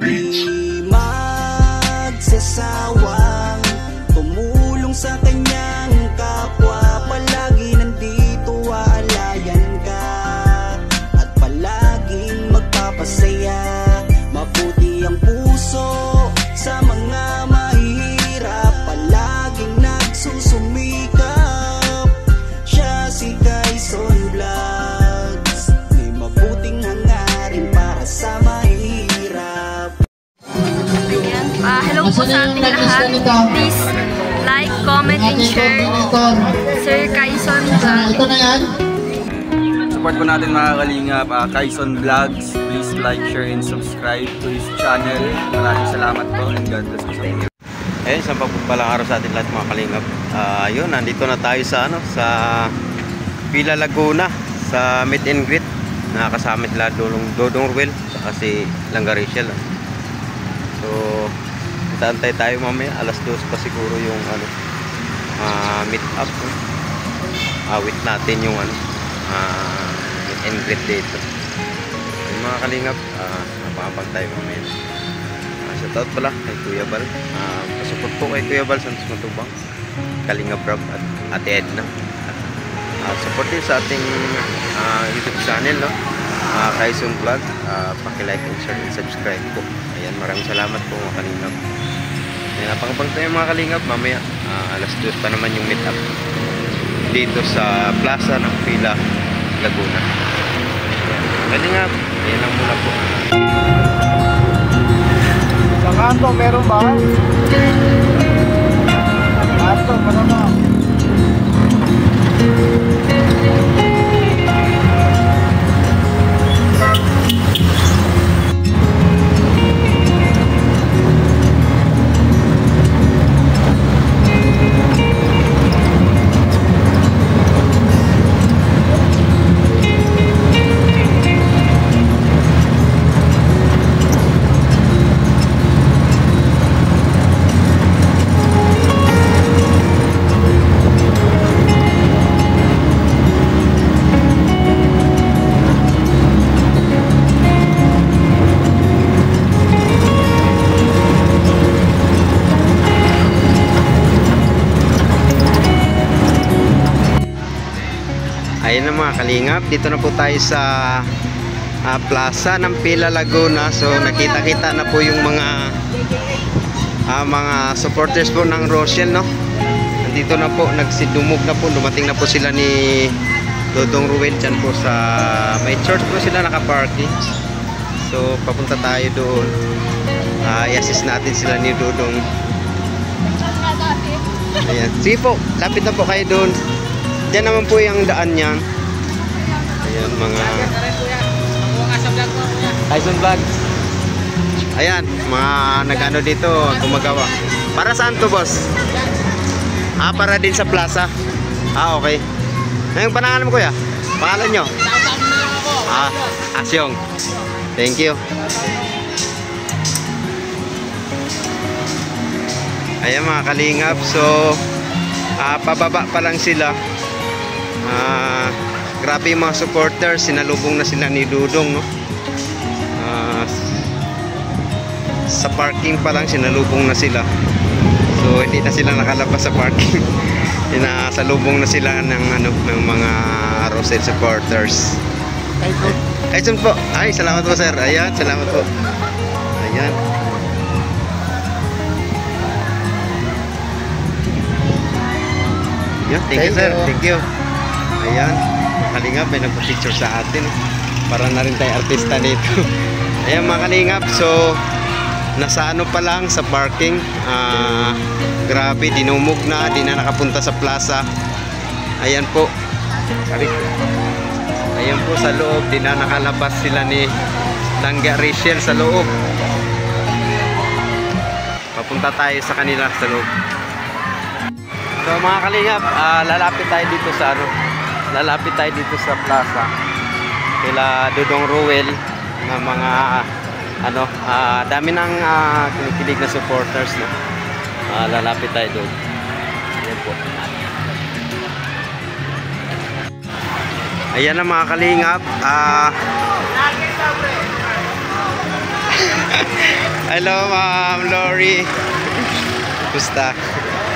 Di magsasawang tumulong sa kanyang kapwa. Palagi nandito, aalayan ka at palaging magpapasaya. Mabuti ang puso sa mga mahihirap, palaging nagsusumikap. Siya si Quezon Vlogs, may mabuting hangarin para sa mahirap. Ayan, hello po sa ating lahat. Please like, comment, and share Sir Quezon Vlogs. Ito na yan. Support po natin mga kalingap, Quezon Vlogs. Please like, share, and subscribe to his channel. Maraming salamat po and God bless po sa inyo. Eh, isang pagpapalang araw sa ating lahat mga kalingap. Yun, nandito na tayo sa sa Villa Laguna, sa meet and greet. Nakakasama sila Dodong Ruel kasi Langga Rachel. So, taantay tayo mamaya. Alas 2 pa siguro yung meet up. Awit natin yung meet and greet dito. Yung mga kalingap, napakapag tayo mamaya. Shoutout pala kay Kuya Bal. Pasupport po kay Kuya Bal Santos Matubang, Kalingap Rob at Ate Edna. Support din sa ating YouTube channel, no? Quezon Vlog. Paki-like and share and subscribe po. Ayan, maraming salamat po mga kalingap. Ayan, napakapag tayo mga kalingap. Mamaya, alas 2 pa naman yung meet up dito sa plaza ng Villa Laguna. Kalingap, ayan lang muna po. Sa kanto, meron ba? Kanto, meron ba? Ayan na mga kalingap, dito na po tayo sa plaza ng Villa Laguna. So nakita-kita na po yung mga supporters po ng Rochelle, no? Nandito na po, nagsidumog na po, dumating na po sila ni Dodong Ruel dyan po sa may church po sila nakaparking. So papunta tayo doon, i-assist natin sila ni Dodong. Ayan, sige po, lapit na po kayo doon. Diyan naman po yung daan niyan. Ayan mga Quezon Vlogs. Ayan, mga nagano dito, gumagawa. Para saan to, boss? Para din sa plaza. Okay. Anong pangalan mo, kuya? Pangalan nyo? Asyong. Thank you. Ayan mga kalingap. So, pababa pa lang sila. Grabe yung mga supporters, sinalubong na sila ni Dudong, no? Sa parking pa lang sinalubong na sila. So hindi na sila nakalabas sa parking. Sinasalubong na sila ng ng mga Rochelle supporters. Quezon po. Ay, salamat po sir. Ayan, salamat po. Ayan. Thank you sir. Thank you. Ayan, kalingap, may nagpa-picture sa atin. Para na rin tayo artista dito. Ayan mga kalingap, so nasa pa lang sa parking. Grabe, dinumog na, di na nakapunta sa plaza. Ayan po. Ayan po sa loob, di na nakalabas sila ni Langga Rachel sa loob. Papunta tayo sa kanila sa loob. So mga kalingap, lalapit tayo dito sa plaza kila Dodong Ruel na mga dami ng kinikilig na supporters, no? Lalapit tayo doon. Ayan po. Ayan na mga kalingap. Hello, Ma'am Lori. Gusta.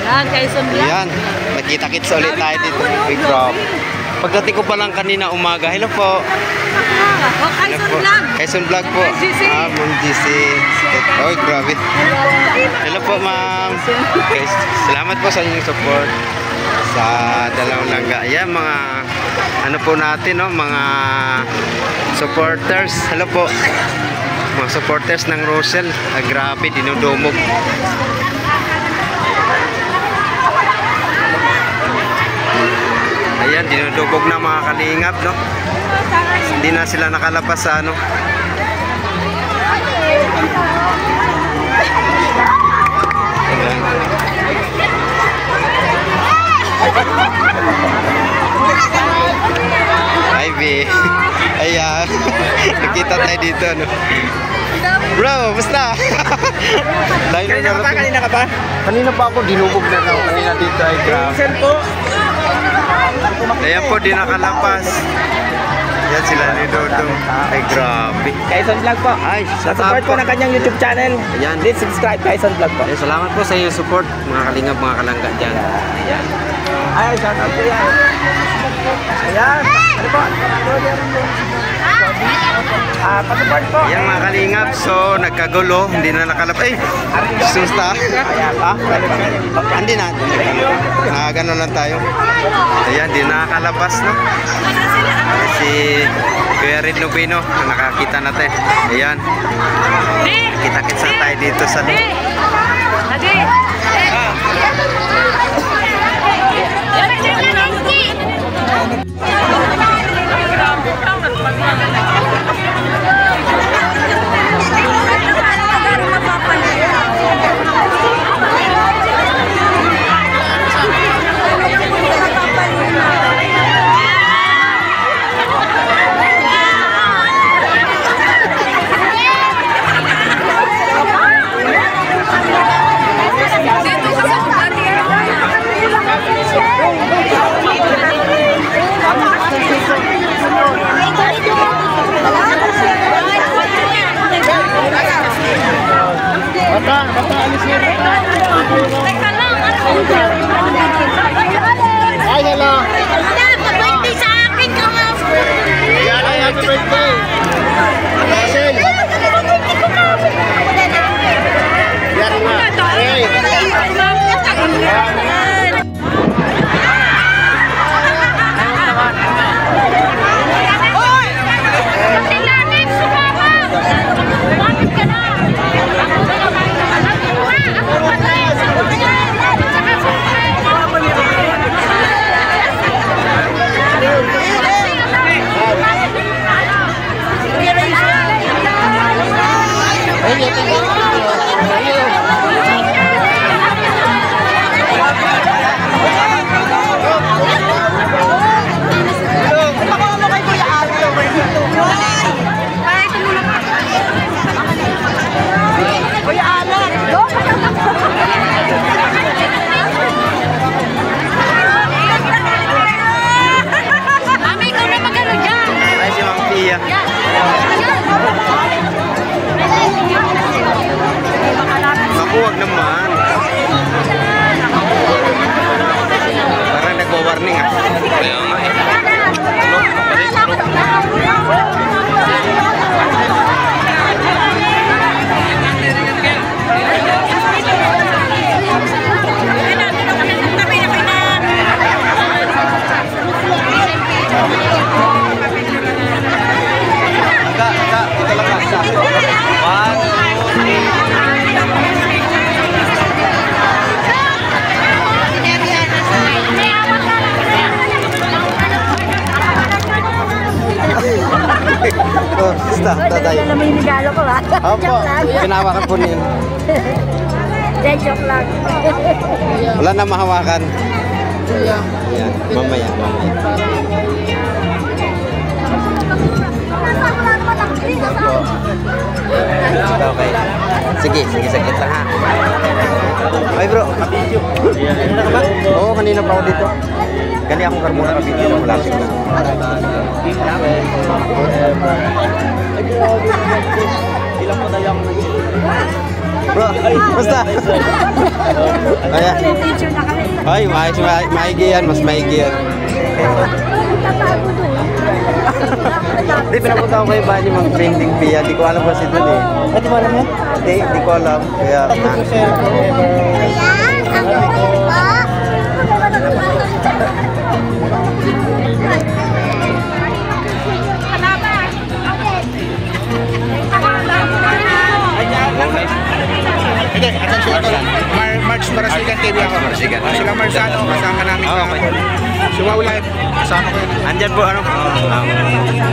Yan, Quezon Vlog. Yan, nakita-kits ulit tayo dito. Uy, grabe. Pagdating ko pa lang kanina umaga. Hello po. Quezon Vlog. Quezon Vlog po. Ma'am GC. Uy, grabe. Hello po, Ma'am. Okay, salamat po sa inyong support sa Dalawang Langga. Yan, mga ano po natin, no? Mga supporters. Hello po. Mga supporters ng Rosel. Grabe, dinudumog. Ayan, dinudubog na mga kalingap, no? Hindi na sila nakalabas sa ano. Ivy. Ayan. Nakita tayo dito, no? Bro, basta. Kanina ka pa? Kanina ka pa? Kanina pa ako, dinubog na ako. Kanina dito ay grabe. Ayan po, di nakalapas. Yan sila ni Dodong. Ay, grabe. Quezon Vlog po. Ay, Support po ng kanyang YouTube channel. Ayan. Please subscribe Quezon Vlog po. Ay, salamat po sa inyong support, mga kalingap, mga kalangga dyan. Ayan. Ay, shout out po yan. Ayan. Ano po? Pa-support po. Ayan mga kalingap, so nagkagulo, hindi na nakalap. Ay, susta. Ha? Hindi na. Gano'n lang tayo. Ayan, hindi nakakalabas, no? Si Kuya Red Lubino, nakakita natin. Ayan. Kita-kits na tayo dito sa Ay, hello. Pag-birthday sa akin ka nga. Ay, happy birthday. Marcel. Yan nga. Hey. Makuwag naman. Parang nagwa-warning ah. Kaya nga eh. Ito lang kasa. 1, 2, 3. Oh, basta, tatay. Alam mo yung regalo ko ha? Opo, pinahawakan po niyo. Hindi, joke lang. Wala na mahawakan. Ayan, mamaya. Okay. Sige, saglit lang ha. Ay bro. Kanina ka ba? Oo, kanina pa ako dito. Kani akong karmuna ka video na malapit na. Ilang mo na yung Bro, basta. Ayan. Ay, maigi yan. Mas maigi yan. Hindi, pinapunta ko kayo ba niyo mag-printing fee? Hindi ko alam kasi doon eh. Di mo alam yan? Hindi ko alam. Kaya, Hindi, attention ito. March Marasigan TV ako. Sila Marsano, kasama namin. Sumaulit. Kasama ko yun. andyan po, ano?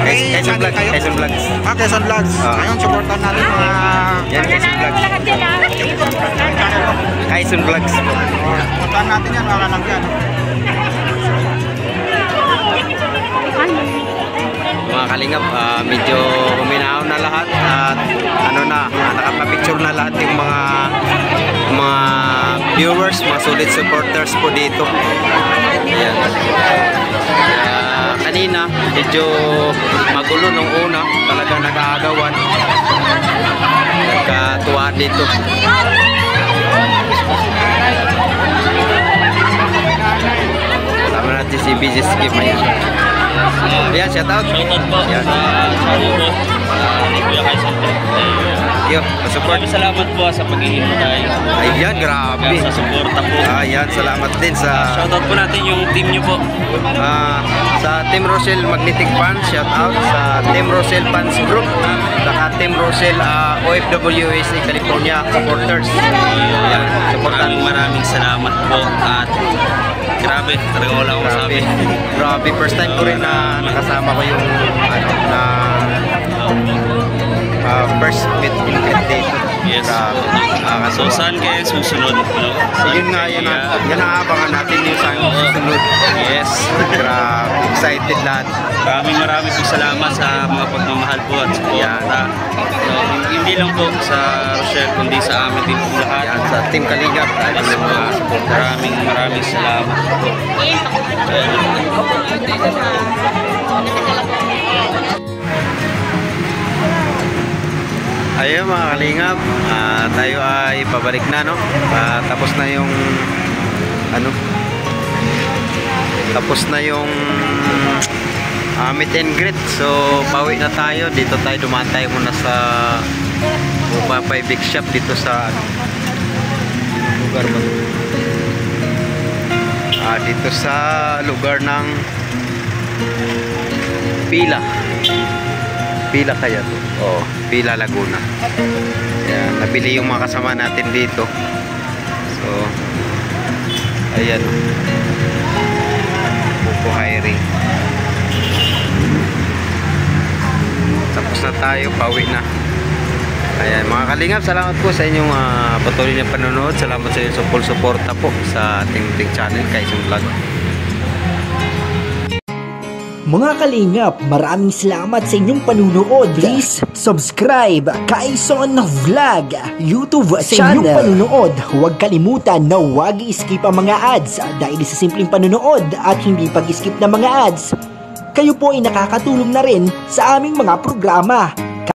Quezon Vlogs. Quezon Vlogs. Quezon Vlogs. Ayun, supportan natin mga... Yan, Quezon Vlogs. Quezon Vlogs. Supportan natin yan, mga kalanggan. Mga kalingap, medyo huminaw na lahat at ano na, nakapapicture na lahat yung mga viewers, mga solid supporters po dito. Ayan. Kanina, medyo magulo nung una, talaga nag-aagawan. Nagkatuwa dito. Tama natin si Busy Skip. Ayan. Ayan, shout out. Ayan. Yo, support. Salamat po sa pag-iintay. Ayan, grabe. Sa suporta po. Ayan, salamat din sa... Shoutout po natin yung team nyo po. Sa Team Rochelle Magnetic Fans, shout out sa Team Rochelle Fans Group, saka Team Rochelle OFW USA California supporters. Ayan, supportan. Maraming salamat po at grabe, talaga wala akong sabi. Grabe, first time ko rin na nakasama ko yung ano, na first meet in greet dito. Yes. So saan kayo susunod? No? Yun nga, yan ang abangan natin yung saan susunod. Yes. Grabe, excited lahat. Maraming po salamat sa mga pagmamahal po at suporta. So, hindi lang po sa Rochelle, kundi sa amin din po lahat. Yan, sa Team Kalingap. Maraming salamat po. Ayun mga kalingap, tayo ay pabalik na, no? Tapos na yung ano, tapos na yung meet and greet. So pauwi na tayo. Dito tayo, dumaan tayo muna sa Upapay Big Shop dito sa ano, lugar ba? Dito sa lugar ng Pila kaya to? Oo, Pila Laguna. Ayan, nabili yung mga kasama natin dito. So, ayan. Buko hiring. Tapos na tayo, pauwi na. Ayan, mga kalingap, salamat po sa inyong patuloy na panonood. Salamat sa inyong suporta po sa ating channel, Quezon Vlog. Mga kalingap, maraming salamat sa inyong panunood. Please subscribe Quezon Vlog YouTube channel. Sa inyong panunood, huwag kalimutan na huwag i-skip ang mga ads dahil sa simpleng panunood at hindi pag-skip ng mga ads, kayo po ay nakakatulong na rin sa aming mga programa.